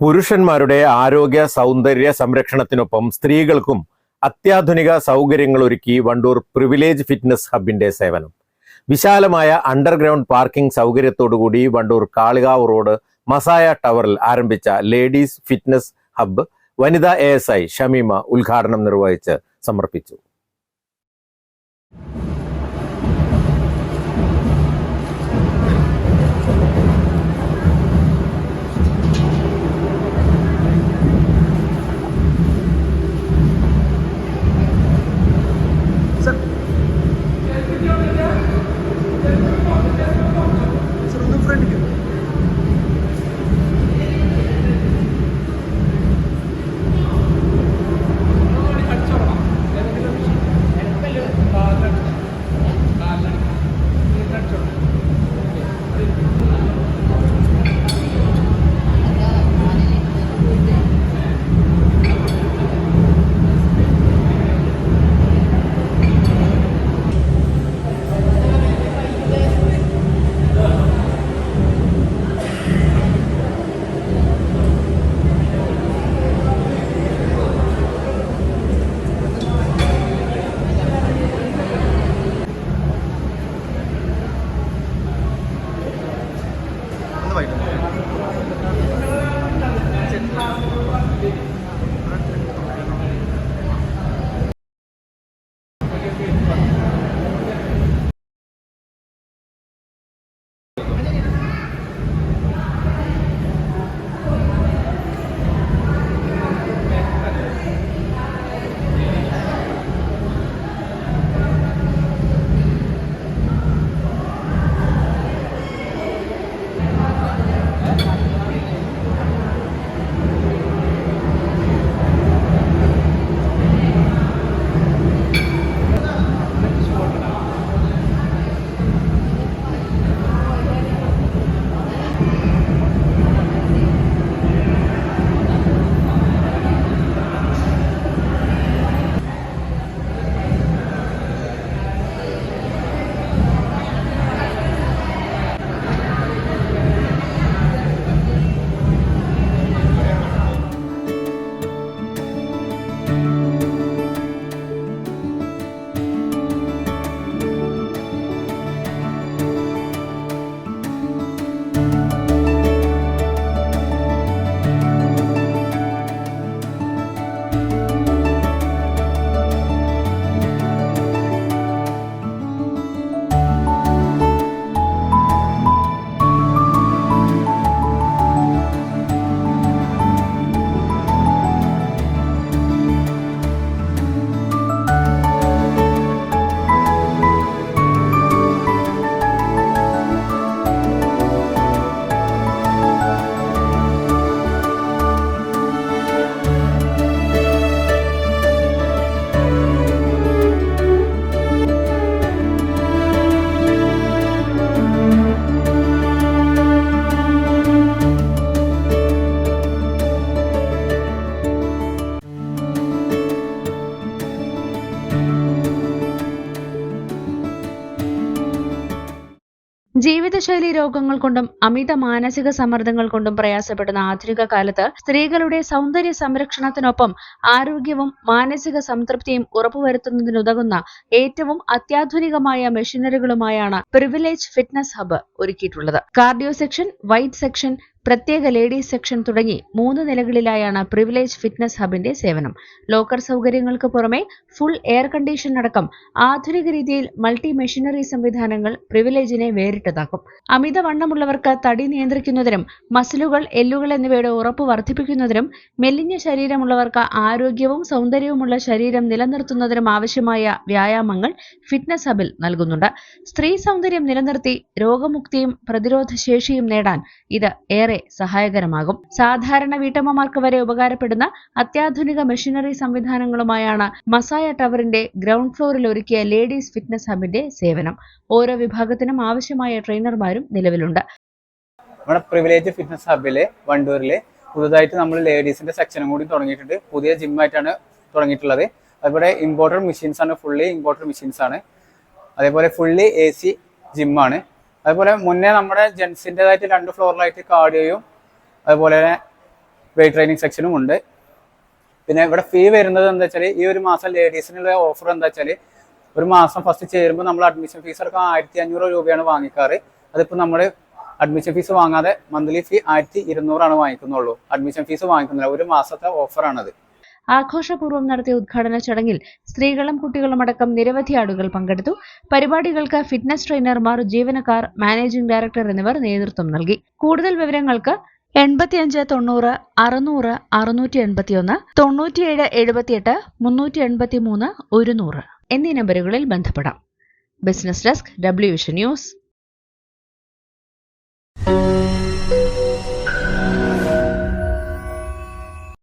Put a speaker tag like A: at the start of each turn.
A: പുരുഷന്മാരുടെ ആരോഗ്യ സൗന്ദര്യ സംരക്ഷണത്തിനൊപ്പം സ്ത്രീകൾക്കും അത്യാധുനിക സൗകര്യങ്ങൾ ഒരുക്കി വണ്ടൂർ പ്രിവിലേജ് ഫിറ്റ്നസ് ഹബിന്റെ സേവനം. വിശാലമായ അണ്ടർഗ്രൗണ്ട് പാർക്കിംഗ് സൗകര്യത്തോടുകൂടി വണ്ടൂർ കാളികാവ് റോഡ് മസായ ടവറിൽ ആരംഭിച്ച ലേഡീസ് ഫിറ്റ്നസ് ഹബ് വനിതാ ASI ഷമീമ ഉദ്ഘാടനം നിർവഹിച്ച് സമർപ്പിച്ചു.
B: ജീവിതശൈലി രോഗങ്ങൾ കൊണ്ടും അമിത മാനസിക സമ്മർദ്ദങ്ങൾ കൊണ്ടും പ്രയാസപ്പെടുന്ന ആധുനിക കാലത്ത് സ്ത്രീകളുടെ സൗന്ദര്യ സംരക്ഷണത്തിനൊപ്പം ആരോഗ്യവും മാനസിക സംതൃപ്തിയും ഉറപ്പുവരുത്തുന്നതിനുതകുന്ന ഏറ്റവും അത്യാധുനികമായ മെഷീനറികളുമായാണ് പ്രിവിലേജ് ഫിറ്റ്നസ് ഹബ്ബ് ഒരുക്കിയിട്ടുള്ളത്. കാർഡിയോ സെക്ഷൻ, വൈറ്റ് സെക്ഷൻ, പ്രത്യേക ലേഡീസ് സെക്ഷൻ തുടങ്ങി 3 നിലകളിലായാണ് പ്രിവിലേജ് ഫിറ്റ്നസ് ഹബിന്റെ സേവനം. ലോക്കർ സൗകര്യങ്ങൾക്ക് പുറമെ ഫുൾ എയർ കണ്ടീഷൻ അടക്കം ആധുനിക രീതിയിൽ മൾട്ടി മെഷീനറി സംവിധാനങ്ങൾ പ്രിവിലേജിനെ വേറിട്ടതാക്കും. അമിതവണ്ണമുള്ളവർക്ക് തടി നിയന്ത്രിക്കുന്നതിനും മസിലുകൾ, എല്ലുകൾ എന്നിവയുടെ ഉറപ്പ് വർദ്ധിപ്പിക്കുന്നതിനും മെലിഞ്ഞ ശരീരമുള്ളവർക്ക് ആരോഗ്യവും സൗന്ദര്യവുമുള്ള ശരീരം നിലനിർത്തുന്നതിനും ആവശ്യമായ വ്യായാമങ്ങൾ ഫിറ്റ്നസ് ഹബിൽ നൽകുന്നുണ്ട്. സ്ത്രീ സൗന്ദര്യം നിലനിർത്തി രോഗമുക്തിയും പ്രതിരോധശേഷിയും നേടാൻ ഇത് ഏറെ സഹായകരമാകും. സാധാരണ വീട്ടമ്മമാർക്ക് വരെ ഉപകാരപ്പെടുന്ന അത്യാധുനിക മെഷീനറി സംവിധാനങ്ങളുമായാണ് മസായ ടവറിന്റെ ഗ്രൗണ്ട് ഫ്ലോറിൽ ഒരുക്കിയ ലേഡീസ് ഫിറ്റ്നസ് ഹബിന്റെ സേവനം. ഓരോ വിഭാഗത്തിനും ആവശ്യമായ ട്രെയിനർമാരും നിലവിലുണ്ട്.
C: നമ്മുടെ പ്രിവിലേജ് ഫിറ്റ്നസ് ഹബിലെ വണ്ടൂരിലെ പുതുതായിട്ട് നമ്മൾ ലേഡീസിന്റെ സെക്ഷനും കൂടി തുടങ്ങിയിട്ടുണ്ട്. പുതിയ ജിമ്മായിട്ടാണ് തുടങ്ങിയിട്ടുള്ളത്. അതുപോലെ ഇമ്പോർട്ടഡ് മെഷീൻസ് ആണ്, ഫുള്ളി ഇമ്പോർട്ടഡ് മെഷീൻസ് ആണ്. അതേപോലെ ഫുള്ളി AC ജിമ്മാണ്. അതുപോലെ മുന്നേ നമ്മുടെ ജെൻസിൻ്റെതായിട്ട് 2 ഫ്ലോറിലായിട്ട് കാർഡിയോയും അതുപോലെ വെയിറ്റ് ട്രെയിനിങ് സെക്ഷനും ഉണ്ട്. പിന്നെ ഇവിടെ ഫീ വരുന്നത് എന്താ വെച്ചാൽ ഈ ഒരു മാസം ലേഡീസിനുള്ള ഓഫർ എന്താ വെച്ചാൽ ഒരു മാസം ഫസ്റ്റ് ചേരുമ്പോൾ നമ്മൾ അഡ്മിഷൻ ഫീസ് അടക്കം 1500 രൂപയാണ് വാങ്ങിക്കാറ്. അതിപ്പോൾ നമ്മൾ അഡ്മിഷൻ ഫീസ് വാങ്ങാതെ മന്ത്ലി ഫീ 1200 വാങ്ങിക്കുന്നുള്ളൂ. അഡ്മിഷൻ ഫീസ് വാങ്ങിക്കുന്നില്ല. ഒരു മാസത്തെ ഓഫറാണത്.
B: ആഘോഷപൂർവ്വം നടത്തിയ ഉദ്ഘാടന ചടങ്ങിൽ സ്ത്രീകളും കുട്ടികളും അടക്കം നിരവധി ആളുകൾ പങ്കെടുത്തു. പരിപാടികൾക്ക് ഫിറ്റ്നസ് ട്രെയിനർമാർ, ജീവനക്കാർ, മാനേജിംഗ് ഡയറക്ടർ എന്നിവർ നേതൃത്വം നൽകി. കൂടുതൽ വിവരങ്ങൾക്ക് 85 90 600 681 97 78 383 100 എന്നീ നമ്പറുകളിൽ ബന്ധപ്പെടാം. Business desk, W vision news.